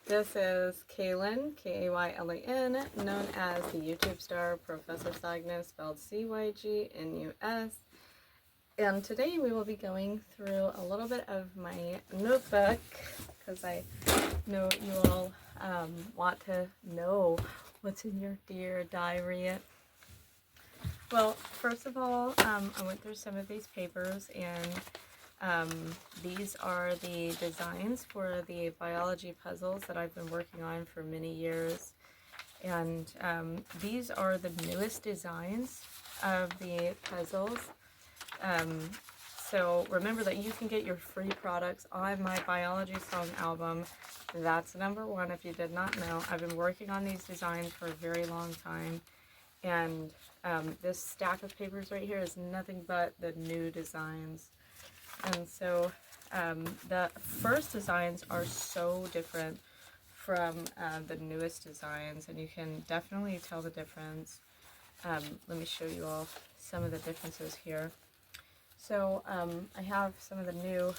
This is Kaylin, Kaylan, known as the YouTube star Professor Cygnus, spelled Cygnus. And today we will be going through a little bit of my notebook because I know you all want to know what's in your dear diary. Well, first of all, I went through some of these papers, and these are the designs for the biology puzzles that I've been working on for many years. And these are the newest designs of the puzzles. So remember that you can get your free products on my biology song album. That's #1 if you did not know. I've been working on these designs for a very long time. And this stack of papers right here is nothing but the new designs. And so the first designs are so different from the newest designs, and you can definitely tell the difference. Let me show you all some of the differences here. So I have some of the new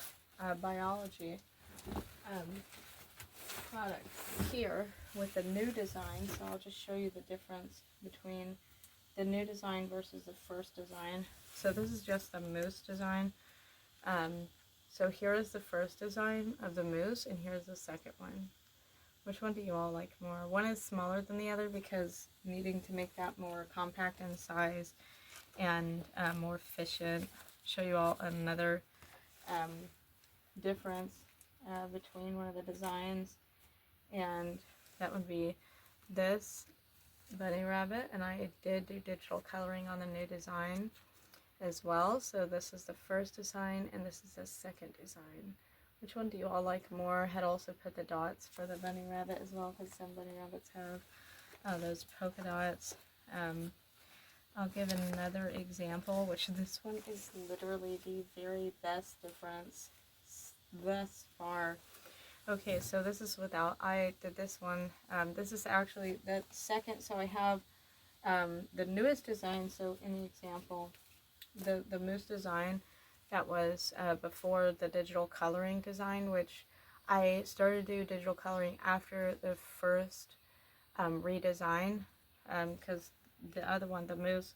biology products here with the new design, so I'll just show you the difference between the new design versus the first design. So this is just the moose design. So here is the first design of the moose, and here's the second one. Which one do you all like more? One is smaller than the other because needing to make that more compact in size and more efficient. Show you all another difference between one of the designs, and that would be this bunny rabbit, and I did do digital coloring on the new design as well. So this is the first design and this is the second design. Which one do you all like more? I had also put the dots for the bunny rabbit as well because some bunny rabbits have those polka dots. I'll give another example, which this one is literally the very best difference thus far. Okay, so this is without, I did this one. This is actually the second, so I have the newest design. So in the example, the moose design, that was before the digital coloring design, which I started to do digital coloring after the first redesign, because the other one, the moose,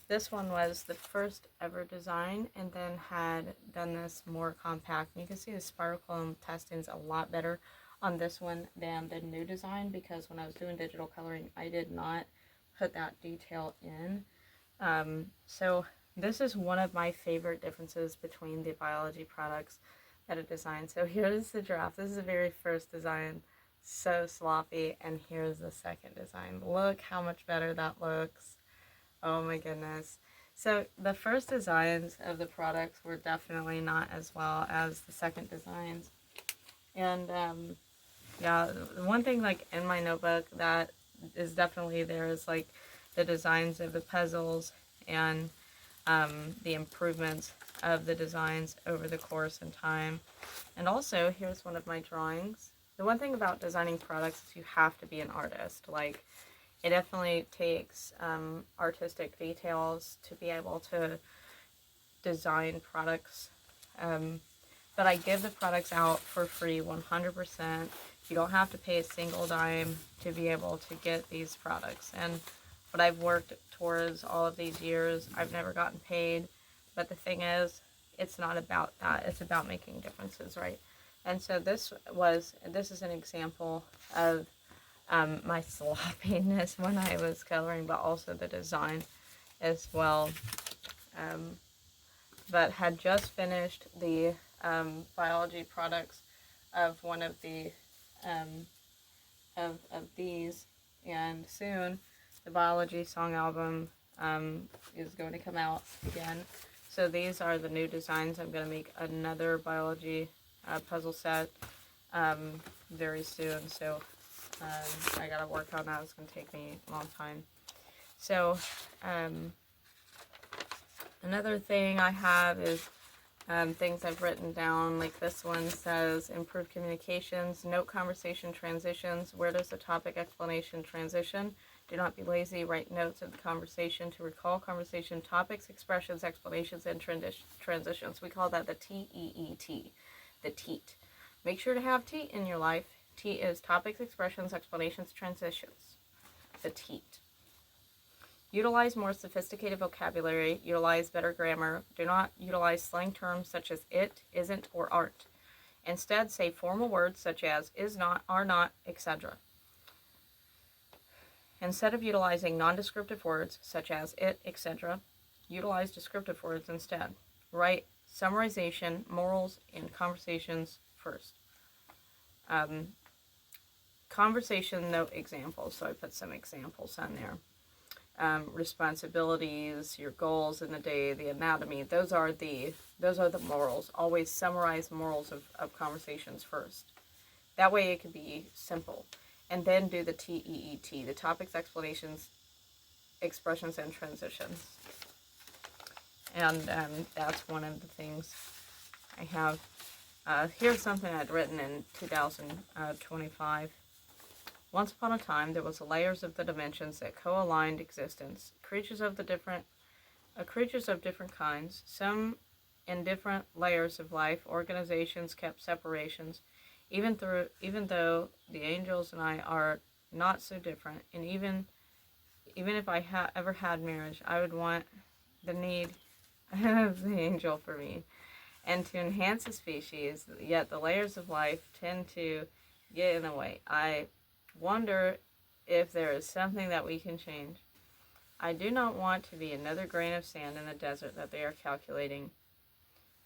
this one was the first ever design, and then had done this more compact. And you can see the sparkle testing is a lot better on this one than the new design, because when I was doing digital coloring, I did not put that detail in. So this is one of my favorite differences between the biology products that I designed. So here's the giraffe. This is the very first design. So sloppy. And here's the second design. Look how much better that looks. Oh my goodness. So the first designs of the products were definitely not as well as the second designs. And yeah, one thing like in my notebook that is definitely there is like the designs of the puzzles and the improvements of the designs over the course and time. And also, here's one of my drawings. The one thing about designing products is you have to be an artist. Like, it definitely takes artistic details to be able to design products. But I give the products out for free 100%. You don't have to pay a single dime to be able to get these products. And what I've worked towards all of these years, I've never gotten paid. But the thing is, it's not about that. It's about making differences, right? And so this is an example of my sloppiness when I was coloring, but also the design as well. But had just finished the biology products of one of the of these, and soon the biology song album is going to come out again. So these are the new designs. I'm going to make another biology puzzle set very soon. So I got to work on that. It's going to take me a long time. So another thing I have is things I've written down, like this one says, improve communications, note conversation transitions. Where does the topic explanation transition? Do not be lazy. Write notes of the conversation to recall conversation topics, expressions, explanations, and transitions. We call that the TEET, the TEAT. Make sure to have TEAT in your life. T is topics, expressions, explanations, transitions. The teat. Utilize more sophisticated vocabulary. Utilize better grammar. Do not utilize slang terms such as it, isn't, or aren't. Instead, say formal words such as is not, are not, etc. Instead of utilizing non-descriptive words such as it, etc., utilize descriptive words instead. Write summarization, morals, and conversations first. Conversation note examples, so I put some examples on there. Responsibilities, your goals in the day, the anatomy, those are the morals. Always summarize morals of conversations first. That way it could be simple. And then do the TEET, the topics, explanations, expressions, and transitions. And that's one of the things I have. Here's something I'd written in 2025. Once upon a time, there was layers of the dimensions that co-aligned existence. Creatures of different kinds, some in different layers of life. Organizations kept separations, even though the angels and I are not so different. And even if I ever had marriage, I would want the need of the angel for me, and to enhance the species. Yet the layers of life tend to get in the way. I wonder if there is something that we can change. I do not want to be another grain of sand in the desert that they are calculating.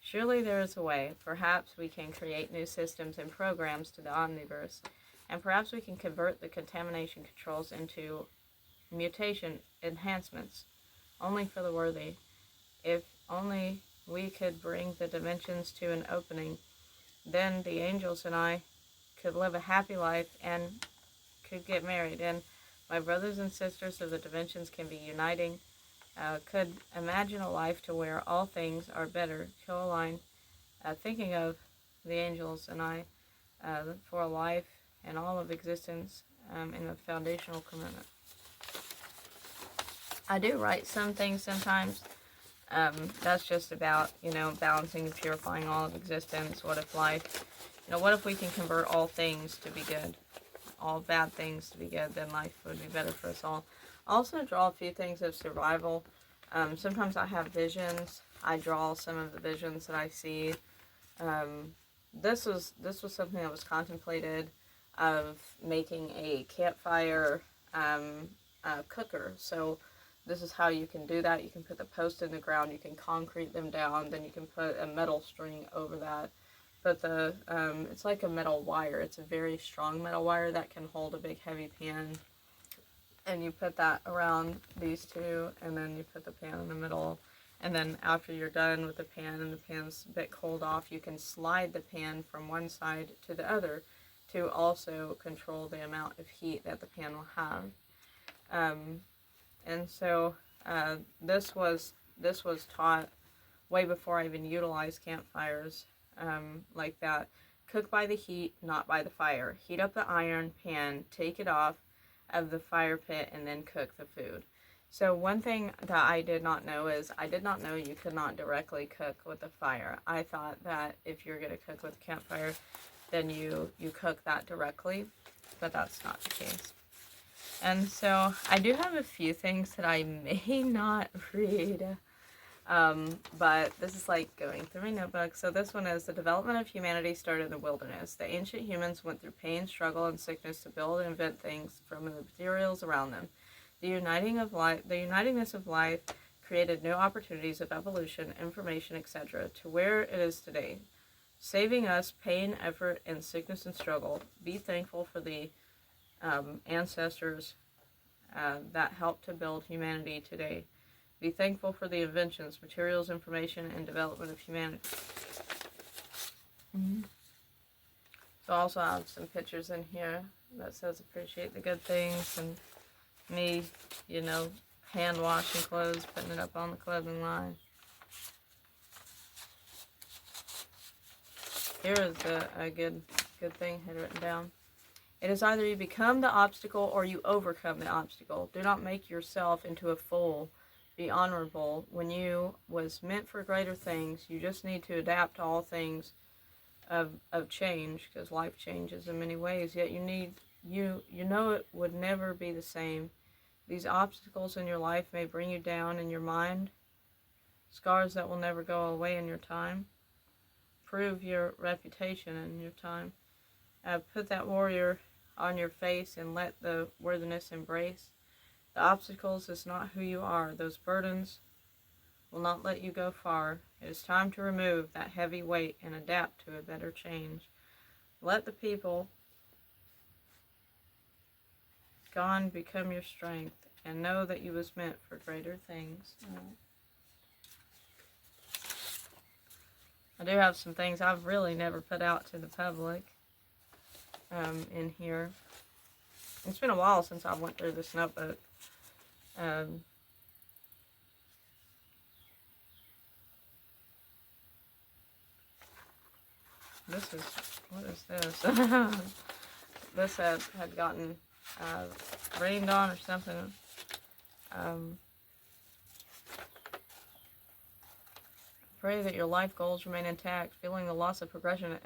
Surely there is a way. Perhaps we can create new systems and programs to the omniverse, and perhaps we can convert the contamination controls into mutation enhancements, only for the worthy. If only we could bring the dimensions to an opening, then the angels and I could live a happy life and could get married, and my brothers and sisters of the dimensions can be uniting. Could imagine a life to where all things are better, co-aligned, thinking of the angels and I for a life and all of existence in a foundational commitment. I do write some things sometimes. That's just about, balancing and purifying all of existence. What if life, what if we can convert all things to be good? All bad things to be good, then life would be better for us all. I also draw a few things of survival. Sometimes I have visions. I draw some of the visions that I see. This was something that was contemplated, of making a campfire cooker. So this is how you can do that. You can put the post in the ground, you can concrete them down, then you can put a metal string over that. But it's like a metal wire. It's a very strong metal wire that can hold a big heavy pan. And you put that around these two, and then you put the pan in the middle. And then after you're done with the pan and the pan's a bit cooled off, you can slide the pan from one side to the other to also control the amount of heat that the pan will have. And so this was taught way before I even utilized campfires. Like that. Cook by the heat, not by the fire. Heat up the iron pan, take it off of the fire pit, and then cook the food. So one thing that I did not know is, I did not know you could not directly cook with the fire. I thought that if you're going to cook with a campfire, then you cook that directly, but that's not the case. And so I do have a few things that I may not read. But this is like going through my notebook. So this one is: the development of humanity started in the wilderness. The ancient humans went through pain, struggle, and sickness to build and invent things from the materials around them. The unitingness of life created new opportunities of evolution, information, etc., to where it is today, saving us pain, effort, and sickness and struggle. Be thankful for the ancestors that helped to build humanity today. Be thankful for the inventions, materials, information, and development of humanity. So I also have some pictures in here that says appreciate the good things, and me, hand washing clothes, putting it up on the clothing line. Here is a good thing I had written down. It is either you become the obstacle or you overcome the obstacle. Do not make yourself into a fool. Be honorable. When you was meant for greater things, you just need to adapt to all things of change, because life changes in many ways, yet you know it would never be the same. These obstacles in your life may bring you down in your mind, scars that will never go away in your time. Prove your reputation in your time. Put that warrior on your face and let the worthiness embrace. The obstacles is not who you are. Those burdens will not let you go far. It is time to remove that heavy weight and adapt to a better change. Let the people gone become your strength, and know that you was meant for greater things. I do have some things I've really never put out to the public in here. It's been a while since I went through this notebook. What is this? This had gotten rained on or something. Pray that your life goals remain intact. Feeling the loss of progression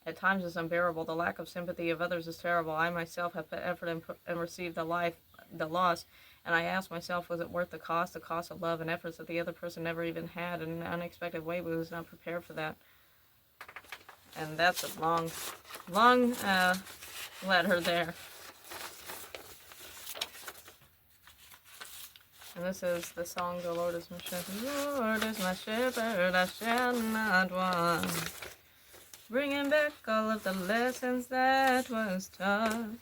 at times is unbearable. The lack of sympathy of others is terrible. I myself have put effort and received the loss, and I ask myself, was it worth the cost of love and efforts that the other person never even had in an unexpected way, but was not prepared for that. And that's a long letter there. And this is the song, The Lord is my shepherd. The Lord is my shepherd, I shall not want. Bringing back all of the lessons that was taught.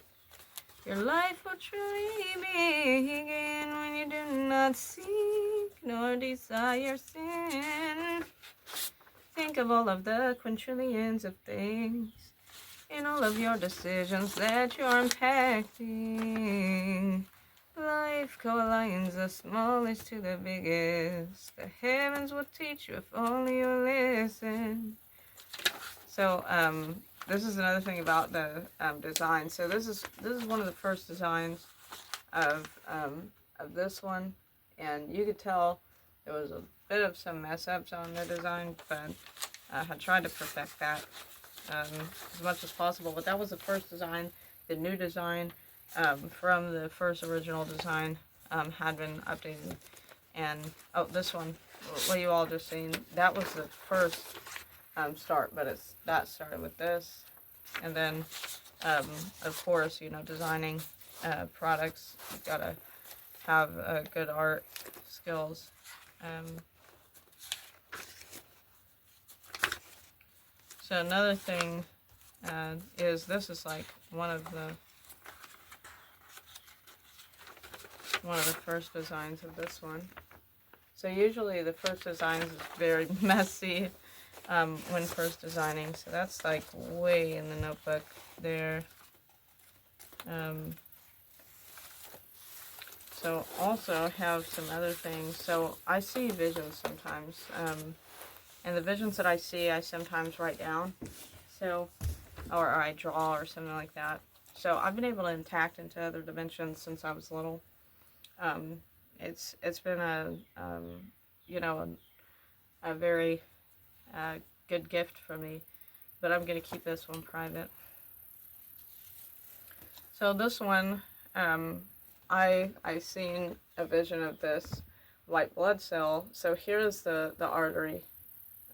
Your life will truly begin when you do not seek nor desire sin. Think of all of the quintillions of things in all of your decisions that you're impacting. Life co-aligns the smallest to the biggest. The heavens will teach you if only you listen. So, this is another thing about the design. So this is one of the first designs of this one, and you could tell there was a bit of some mess ups on the design, but I had tried to perfect that as much as possible. But that was the first design. The new design from the first original design had been updated. And this one, what you all just seen, that was the first start, but that started with this. And then of course, you know, designing products, you've got to have good art skills. So another thing is, this is like one of the first designs of this one. So usually the first designs is very messy when first designing. So that's like way in the notebook there. So also have some other things. So I see visions sometimes. And the visions that I see, I sometimes write down. So, or I draw or something like that. So I've been able to intact into other dimensions since I was little. It's been a you know, a very good gift for me, but I'm gonna keep this one private. So this one, I seen a vision of this white blood cell. So here's the artery.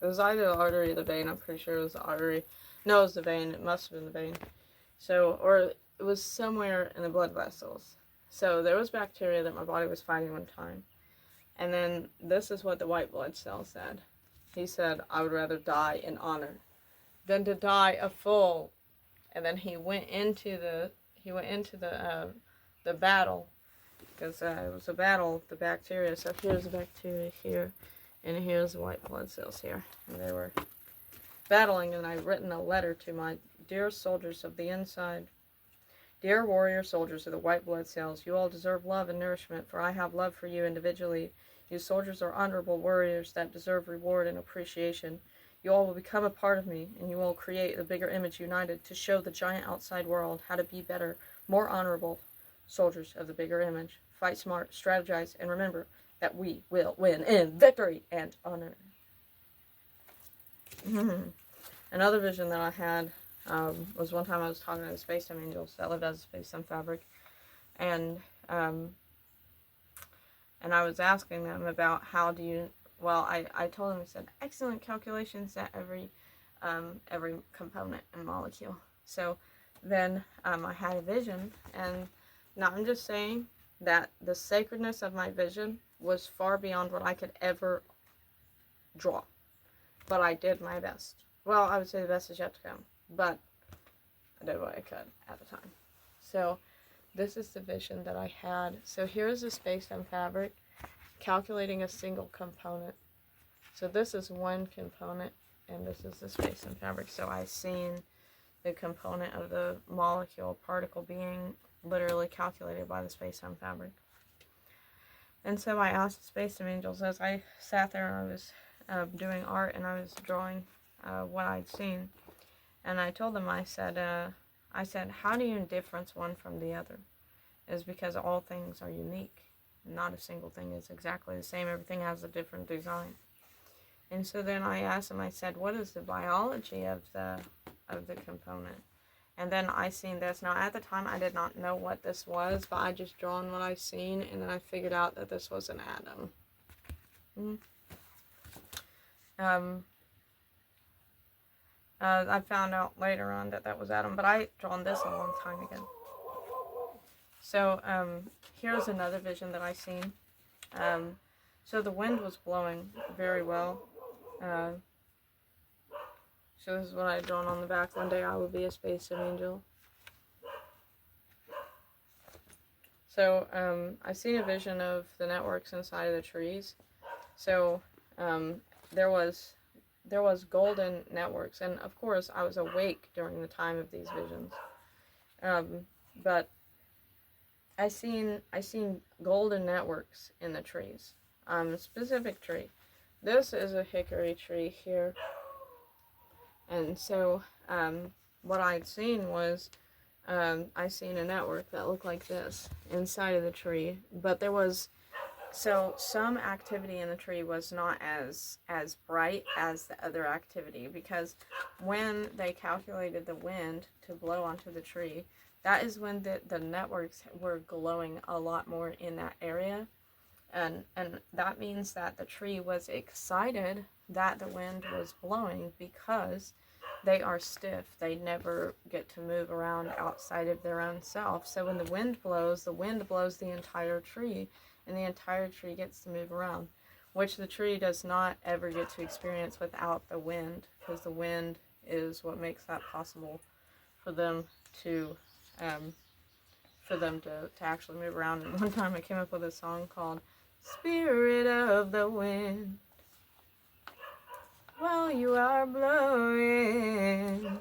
It was either the artery or the vein. I'm pretty sure it was the artery. No, it was the vein. It must have been the vein. So, or it was somewhere in the blood vessels. So there was bacteria that my body was fighting one time. And then this is what the white blood cell said. He said, I would rather die in honor than to die a fool. And then he went into the battle, because it was a battle of the bacteria. So here's the bacteria here, and here's the white blood cells here, and they were battling. And I've written a letter to my dear soldiers of the inside. Dear warrior soldiers of the white blood cells, you all deserve love and nourishment, for I have love for you individually. You soldiers are honorable warriors that deserve reward and appreciation. You all will become a part of me, and you will create the bigger image united to show the giant outside world how to be better, more honorable soldiers of the bigger image. Fight smart, strategize, and remember that we will win in victory and honor. Another vision that I had was one time I was talking to the Spacetime Angels that lived as a Spacetime Fabric, and I was asking them about how do you, well, I told them, I said, excellent calculations at every component and molecule. So then I had a vision, and now I'm just saying that the sacredness of my vision was far beyond what I could ever draw. But I did my best. Well, I would say the best is yet to come, but I did what I could at the time. So this is the vision that I had. So here's the Spacetime Fabric calculating a single component. So this is one component, and this is the Spacetime Fabric. So I seen the component of the molecule particle being literally calculated by the Spacetime Fabric. And so I asked the Spacetime Angels as I sat there and I was doing art and I was drawing what I'd seen, and I told them, I said, how do you difference one from the other? Is because all things are unique. Not a single thing is exactly the same. Everything has a different design. And so then I asked them, I said, what is the biology of the component? And then I seen this. Now at the time I did not know what this was, but I just drawn what I seen, and then I figured out that this was an atom. I found out later on that was atom, but I drawn this a long time ago. So here's another vision that I seen. So the wind was blowing very well. So this is what I had drawn on the back. One day I will be a Spacetime Angel. So I seen a vision of the networks inside of the trees. So there was golden networks, and of course I was awake during the time of these visions. But I seen golden networks in the trees. A specific tree. This is a hickory tree here. And so what I'd seen was I seen a network that looked like this inside of the tree, but there was some activity in the tree was not as bright as the other activity, because when they calculated the wind to blow onto the tree, that is when the networks were glowing a lot more in that area, and that means that the tree was excited that the wind was blowing, because they are stiff. They never get to move around outside of their own self. So when the wind blows the entire tree, and the entire tree gets to move around, which the tree does not ever get to experience without the wind, because the wind is what makes that possible for them to actually move around. And one time I came up with a song called Spirit of the Wind, while you are blowing,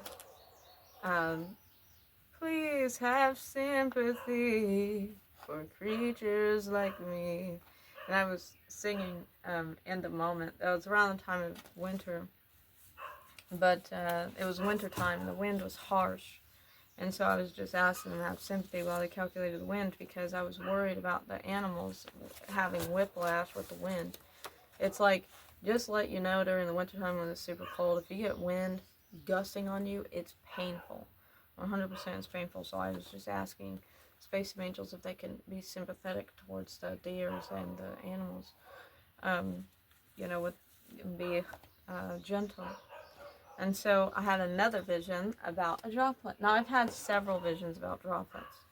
please have sympathy for creatures like me. And I was singing in the moment. That was around the time of winter, but it was winter time. The wind was harsh, and so I was just asking them to have sympathy while they calculated the wind, because I was worried about the animals having whiplash with the wind. It's like, just let you know, during the wintertime when it's super cold, if you get wind gusting on you, it's painful. 100% it's painful. So I was just asking Spacetime Angels if they can be sympathetic towards the deers and the animals, be gentle. And so I had another vision about a droplet. Now I've had several visions about droplets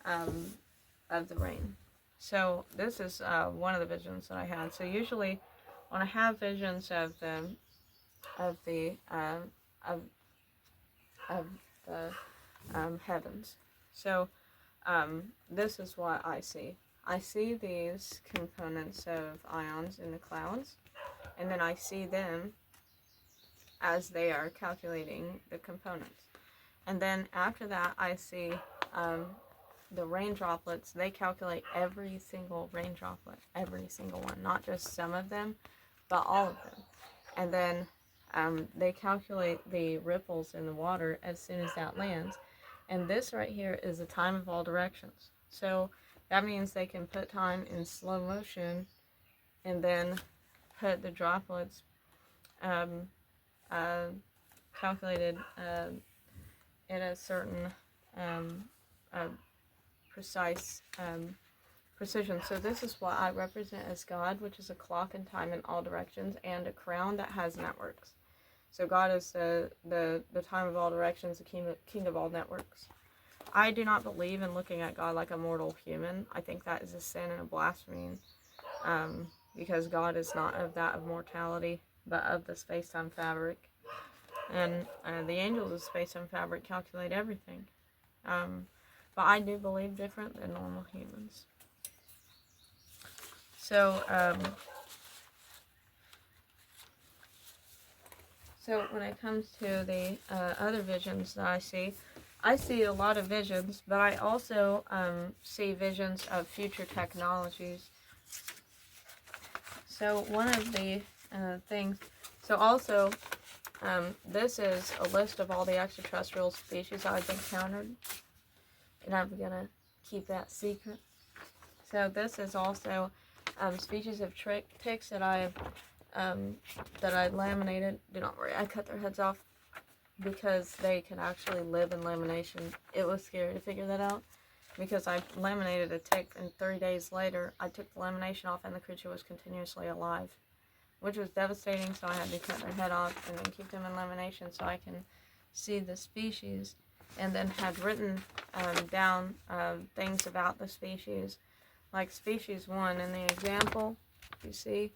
of the rain. So this is one of the visions that I had. So usually when I have visions of the heavens, so this is what I see. I see these components of ions in the clouds, and then I see them as they are calculating the components. And then after that, I see the rain droplets. They calculate every single rain droplet, every single one, not just some of them, but all of them. And then they calculate the ripples in the water as soon as that lands. And this right here is the time of all directions. So that means they can put time in slow motion and then put the droplets calculated in a certain uh, precise precision. So this is what I represent as God, which is a clock in time in all directions, and a crown that has networks. So God is the time of all directions, the king of all networks. I do not believe in looking at God like a mortal human. I think that is a sin and a blasphemy, because God is not of mortality, but of the space-time fabric. And the angels of space-time fabric calculate everything. But I do believe different than normal humans. So, so when it comes to the other visions that I see a lot of visions, but I also see visions of future technologies. So one of the things, so also, this is a list of all the extraterrestrial species I've encountered, and I'm gonna keep that secret. So this is also species of ticks that I laminated. Do not worry, I cut their heads off because they can actually live in lamination. It was scary to figure that out because I laminated a tick, and 3 days later I took the lamination off and the creature was continuously alive, which was devastating. So I had to cut their head off and then keep them in lamination so I can see the species, and then had written down things about the species, like species 1 in the example. You see,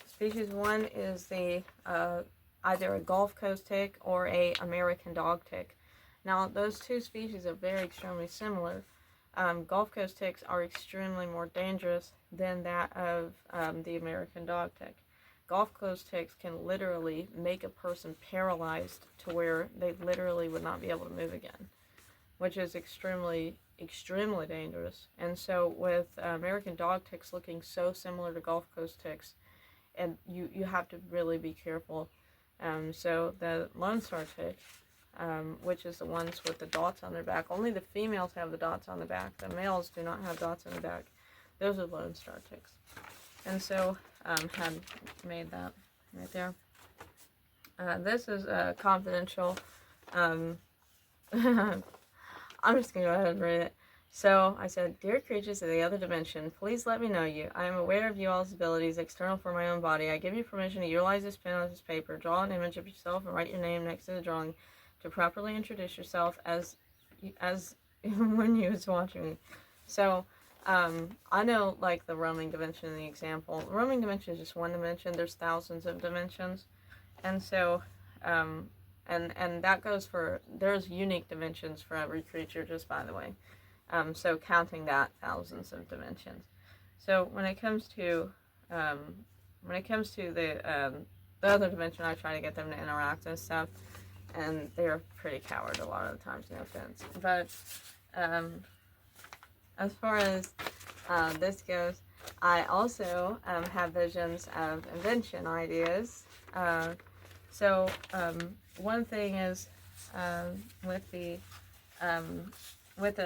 species 1 is the either a Gulf Coast tick or a American dog tick. Now, those two species are very extremely similar. Gulf Coast ticks are extremely more dangerous than that of the American dog tick. Gulf Coast ticks can literally make a person paralyzed to where they literally would not be able to move again, which is extremely, extremely dangerous. And so with American dog ticks looking so similar to Gulf Coast ticks, and you have to really be careful. So the Lone Star tick, which is the ones with the dots on their back, only the females have the dots on the back. The males do not have dots on the back. Those are Lone Star ticks. And so had made that right there. This is confidential. I'm just going to go ahead and read it. So I said, "Dear creatures of the other dimension, please let me know you. I am aware of you all's abilities external for my own body. I give you permission to utilize this pen on this paper, draw an image of yourself, and write your name next to the drawing to properly introduce yourself as when you was watching me." So I know, like, the roaming dimension in the example. The roaming dimension is just one dimension. There's thousands of dimensions. And so, and that goes for, there's unique dimensions for every creature, just by the way. So counting that, thousands of dimensions. So when it comes to the other dimension, I try to get them to interact and stuff, and they're pretty coward a lot of the times, no offense. But as far as this goes, I also have visions of invention ideas. So one thing is with a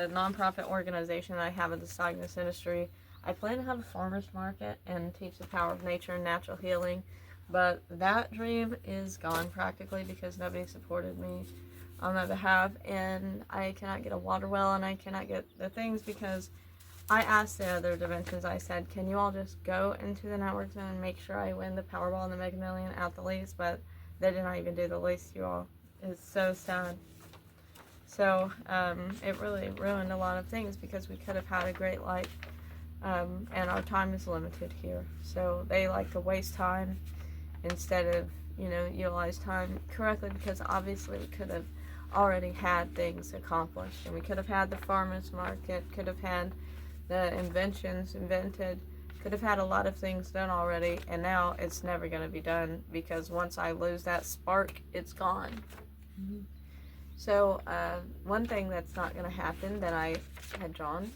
nonprofit organization that I have in the Cygnus industry, I plan to have a farmer's market and teach the power of nature and natural healing. But that dream is gone practically because nobody supported me on my behalf, and I cannot get a water well, and I cannot get the things because I asked the other dimensions. I said, "Can you all just go into the networks and make sure I win the Powerball and the Mega Million at the least?" But they did not even do the least, you all. It's so sad. So it really ruined a lot of things because we could have had a great life, and our time is limited here. So they like to waste time instead of, utilize time correctly, because obviously we could have already had things accomplished, and we could have had the farmers market, could have had the inventions invented, could have had a lot of things done already, and now it's never going to be done because once I lose that spark, it's gone. Mm-hmm. So one thing that's not going to happen that I had drawn,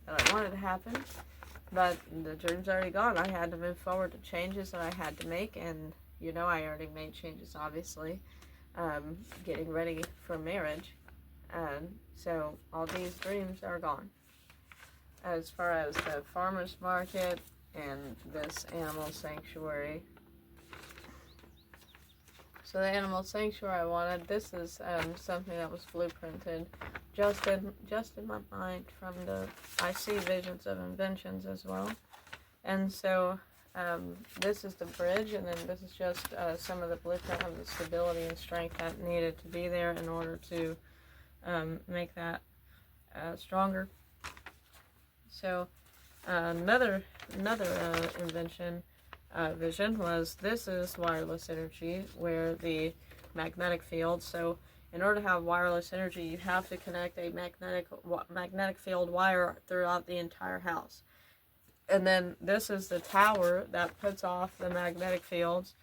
that I wanted to happen, but the dream's already gone. I had to move forward to changes that I had to make, and I already made changes, obviously, getting ready for marriage. So all these dreams are gone. As far as the farmer's market and this animal sanctuary. So the animal sanctuary I wanted, this is something that was blueprinted just in my mind from the, I see visions of inventions as well. And so this is the bridge, and then this is just some of the blueprint of the stability and strength that needed to be there in order to make that stronger. So another invention vision was, this is wireless energy, where the magnetic field, so in order to have wireless energy, you have to connect a magnetic field wire throughout the entire house. And then this is the tower that puts off the magnetic fields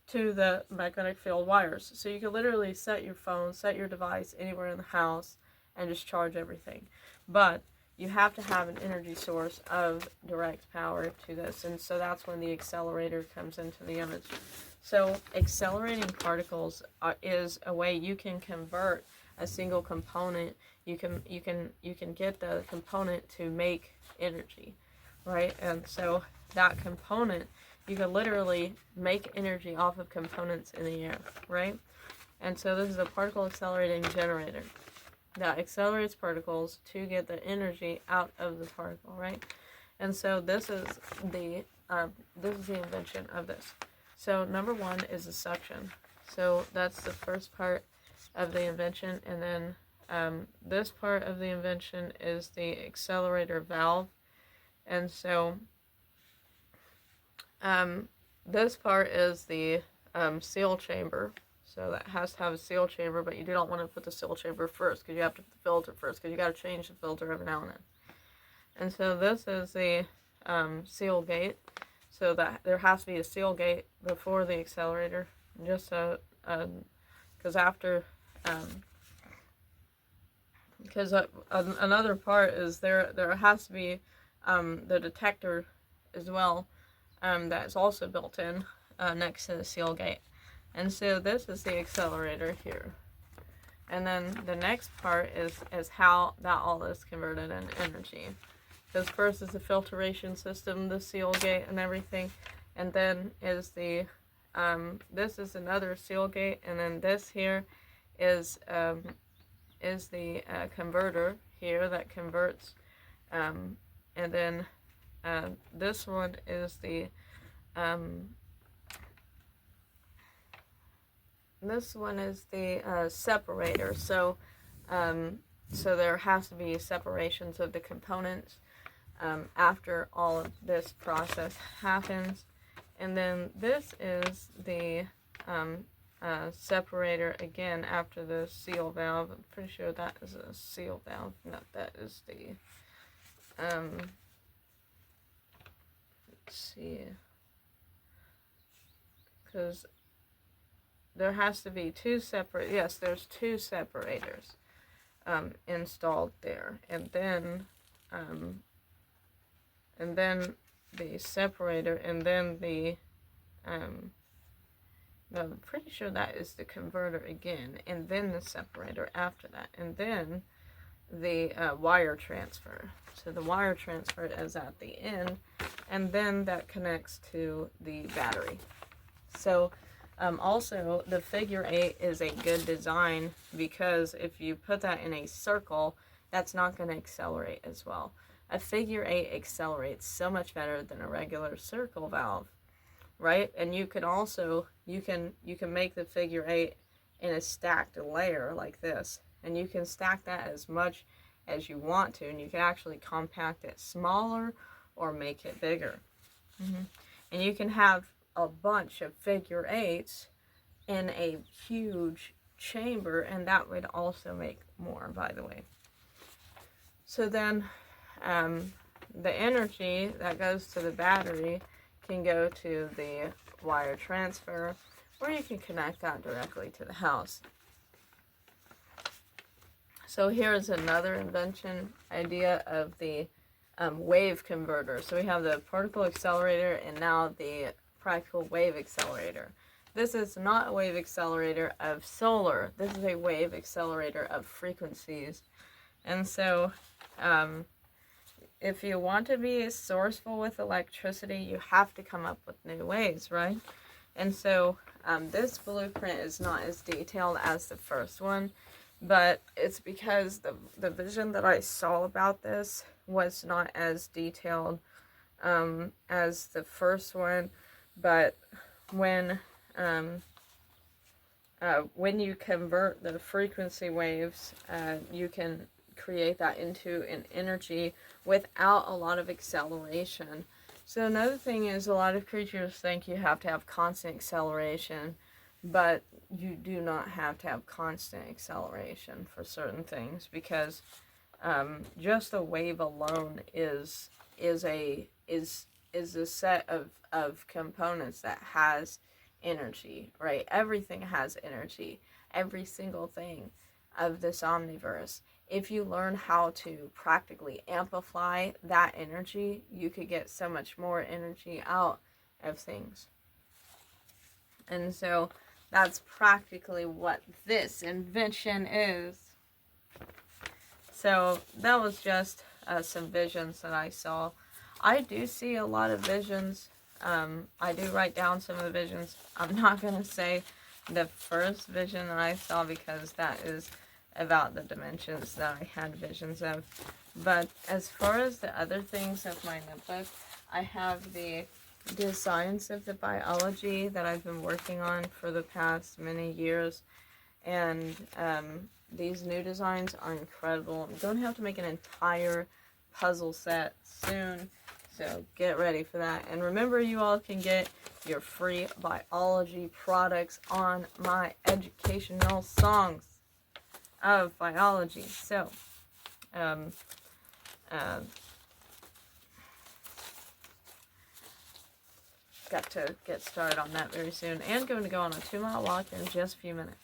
to the magnetic field wires. So you can literally set your phone, set your device anywhere in the house and just charge everything. But you have to have an energy source of direct power to this. And so that's when the accelerator comes into the image. So accelerating particles is a way you can convert a single component. You can get the component to make energy, right? And so that component, you can literally make energy off of components in the air, right? And so this is a particle accelerating generator that accelerates particles to get the energy out of the particle, right? And so this is the invention of this. So number one is the suction. So that's the first part of the invention, and then this part of the invention is the accelerator valve. And so this part is the seal chamber. So that has to have a seal chamber, but you do not want to put the seal chamber first, because you have to put the filter first, because you got to change the filter every now and then. And so this is the seal gate. So that there has to be a seal gate before the accelerator, just so because after because another part is there has to be the detector as well, that's also built in next to the seal gate. And so this is the accelerator here. And then the next part is how that all is converted into energy. Because first is the filtration system, the seal gate and everything. And then is the, this is another seal gate. And then this here is the converter here that converts. And then this one is the, separator. So so there has to be separations of the components after all of this process happens. And then this is the separator again after the seal valve. I'm pretty sure that is a seal valve. No, that is the let's see, because there has to be two separate, yes, there's two separators installed there, and then the separator, and then the I'm pretty sure that is the converter again, and then the separator after that, and then the wire transfer. So the wire transfer is at the end, and then that connects to the battery. So also the figure 8 is a good design, because if you put that in a circle, that's not going to accelerate as well. A figure 8 accelerates so much better than a regular circle valve, right? And you can also, you can make the figure 8 in a stacked layer like this, and you can stack that as much as you want to, and you can actually compact it smaller or make it bigger. And you can have a bunch of figure 8s in a huge chamber, and that would also make more, by the way. So then the energy that goes to the battery can go to the wire transfer, or you can connect that directly to the house. So here's another invention idea of the wave converter. So we have the particle accelerator and now the practical wave accelerator. This is not a wave accelerator of solar. This is a wave accelerator of frequencies. And so if you want to be sourceful with electricity, you have to come up with new ways, right? And so This blueprint is not as detailed as the first one, but it's because the vision that I saw about this was not as detailed as the first one. But when you convert the frequency waves, you can create that into an energy without a lot of acceleration. So another thing is, a lot of creatures think you have to have constant acceleration, but you do not have to have constant acceleration for certain things, because just a wave alone is a set of components that has energy, right? Everything has energy. Every single thing of this omniverse. If you learn how to practically amplify that energy, you could get so much more energy out of things. And so that's practically what this invention is. So that was just some visions that I saw. I do see a lot of visions. I do write down some of the visions. I'm not going to say the first vision that I saw, because that is about the dimensions that I had visions of. But as far as the other things of my notebook, I have the designs of the biology that I've been working on for the past many years. And these new designs are incredible. I'm going to have to make an entire puzzle set soon, so get ready for that. And remember, you all can get your free biology products on my educational songs of biology. So, got to get started on that very soon, and going to go on a 2-mile walk in just a few minutes.